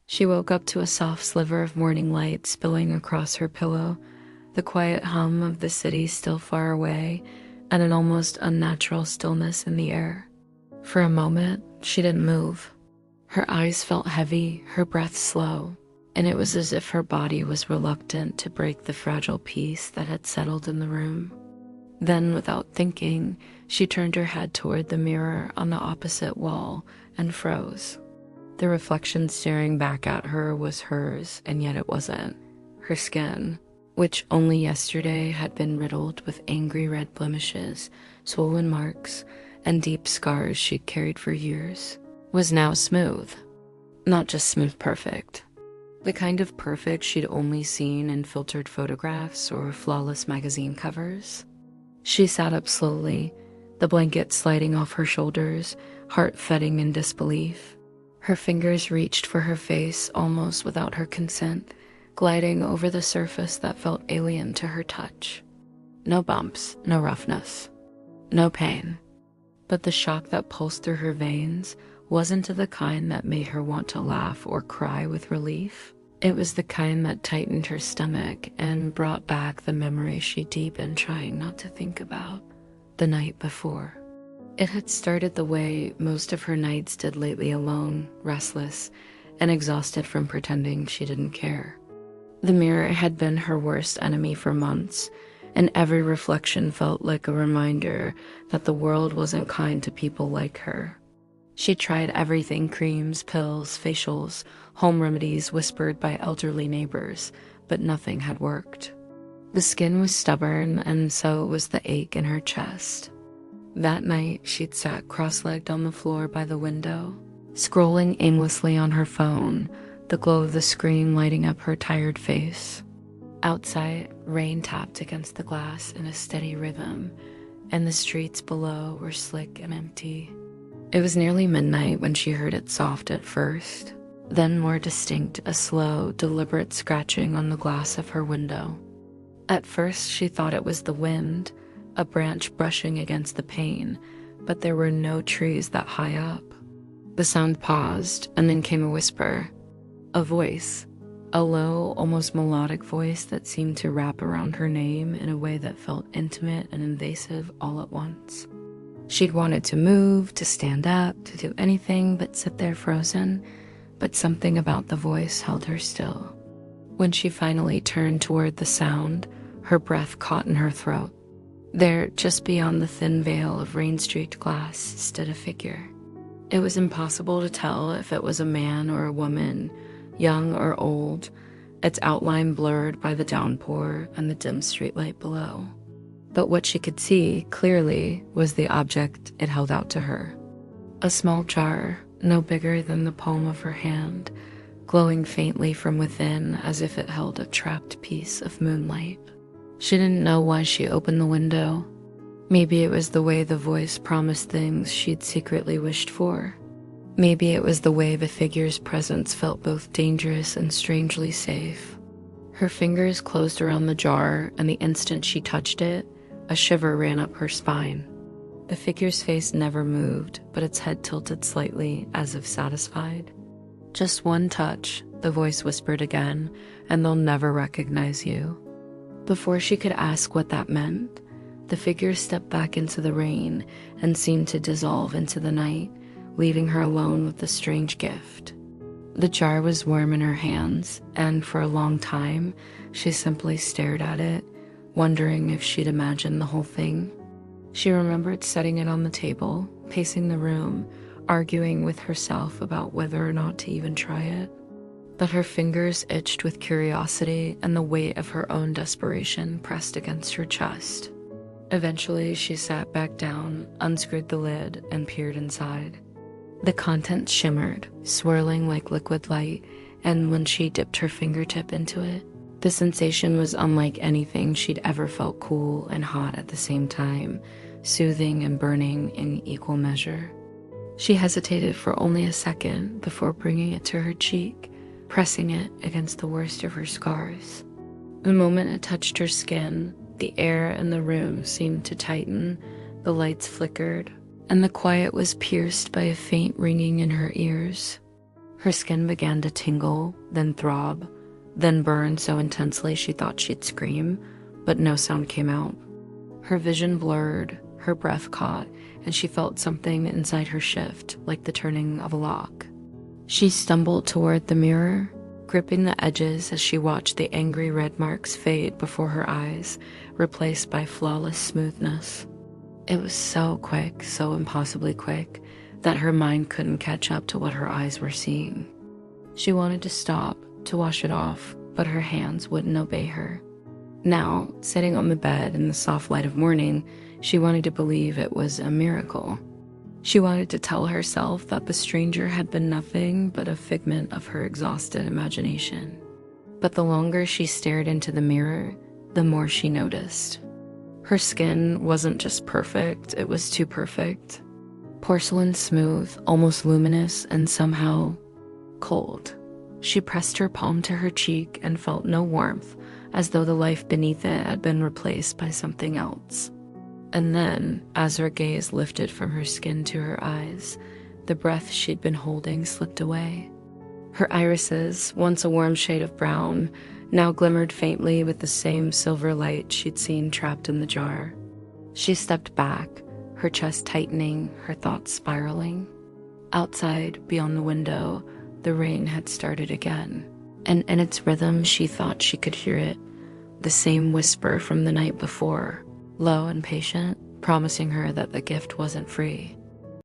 She woke up to a soft sliver of morning light spilling across her pillow, the quiet hum of the city still far away, and an almost unnatural stillness in the air. For a moment, she didn't move. Her eyes felt heavy, her breath slow, and it was as if her body was reluctant to break the fragile peace that had settled in the room. Then, without thinking, she turned her head toward the mirror on the opposite wall and froze. The reflection staring back at her was hers, and yet it wasn't. Her skin, which only yesterday had been riddled with angry red blemishes, swollen marks, and deep scars she'd carried for years, was now smooth. Not just smooth perfect. The kind of perfect she'd only seen in filtered photographs or flawless magazine covers. She sat up slowly, the blanket sliding off her shoulders, heart thudding in disbelief. Her fingers reached for her face almost without her consent, gliding over the surface that felt alien to her touch. No bumps, no roughness, no pain. But the shock that pulsed through her veins wasn't of the kind that made her want to laugh or cry with relief. It was the kind that tightened her stomach and brought back the memory she'd been trying not to think about the night before. It had started the way most of her nights did lately, alone, restless, and exhausted from pretending she didn't care. The mirror had been her worst enemy for months, and every reflection felt like a reminder that the world wasn't kind to people like her. She tried everything: creams, pills, facials, home remedies whispered by elderly neighbors, but nothing had worked. The skin was stubborn, and so was the ache in her chest. That night, she'd sat cross-legged on the floor by the window, scrolling aimlessly on her phone, the glow of the screen lighting up her tired face. Outside, rain tapped against the glass in a steady rhythm, and the streets below were slick and empty. It was nearly midnight when she heard it, soft at first, then more distinct, a slow, deliberate scratching on the glass of her window. At first, she thought it was the wind, a branch brushing against the pane, but there were no trees that high up. The sound paused, and then came a whisper. A voice, a low, almost melodic voice that seemed to wrap around her name in a way that felt intimate and invasive all at once. She'd wanted to move, to stand up, to do anything but sit there frozen, but something about the voice held her still. When she finally turned toward the sound, her breath caught in her throat. There, just beyond the thin veil of rain-streaked glass, stood a figure. It was impossible to tell if it was a man or a woman, young or old, its outline blurred by the downpour and the dim streetlight below. But what she could see clearly was the object it held out to her. A small jar, no bigger than the palm of her hand, glowing faintly from within as if it held a trapped piece of moonlight. She didn't know why she opened the window. Maybe it was the way the voice promised things she'd secretly wished for. Maybe it was the way the figure's presence felt both dangerous and strangely safe. Her fingers closed around the jar, and the instant she touched it, a shiver ran up her spine. The figure's face never moved, but its head tilted slightly, as if satisfied. "Just one touch," the voice whispered again, "and they'll never recognize you." Before she could ask what that meant, the figure stepped back into the rain and seemed to dissolve into the night, leaving her alone with the strange gift. The jar was warm in her hands, and for a long time, she simply stared at it, wondering if she'd imagined the whole thing. She remembered setting it on the table, pacing the room, arguing with herself about whether or not to even try it. But her fingers itched with curiosity, and the weight of her own desperation pressed against her chest. Eventually, she sat back down, unscrewed the lid, and peered inside. The contents shimmered, swirling like liquid light, and when she dipped her fingertip into it, the sensation was unlike anything she'd ever felt, cool and hot at the same time, soothing and burning in equal measure. She hesitated for only a second before bringing it to her cheek, pressing it against the worst of her scars. The moment it touched her skin, the air in the room seemed to tighten, the lights flickered, and the quiet was pierced by a faint ringing in her ears. Her skin began to tingle, then throb, then burn so intensely she thought she'd scream, but no sound came out. Her vision blurred, her breath caught, and she felt something inside her shift, like the turning of a lock. She stumbled toward the mirror, gripping the edges as she watched the angry red marks fade before her eyes, replaced by flawless smoothness. It was so quick, so impossibly quick, that her mind couldn't catch up to what her eyes were seeing. She wanted to stop, to wash it off, but her hands wouldn't obey her. Now, sitting on the bed in the soft light of morning, she wanted to believe it was a miracle. She wanted to tell herself that the stranger had been nothing but a figment of her exhausted imagination. But the longer she stared into the mirror, the more she noticed. Her skin wasn't just perfect, it was too perfect. Porcelain smooth, almost luminous, and somehow cold. She pressed her palm to her cheek and felt no warmth, as though the life beneath it had been replaced by something else. And then, as her gaze lifted from her skin to her eyes, the breath she'd been holding slipped away. Her irises, once a warm shade of brown, now glimmered faintly with the same silver light she'd seen trapped in the jar. She stepped back, her chest tightening, her thoughts spiraling. Outside, beyond the window, the rain had started again, and in its rhythm she thought she could hear it, the same whisper from the night before, low and patient, promising her that the gift wasn't free.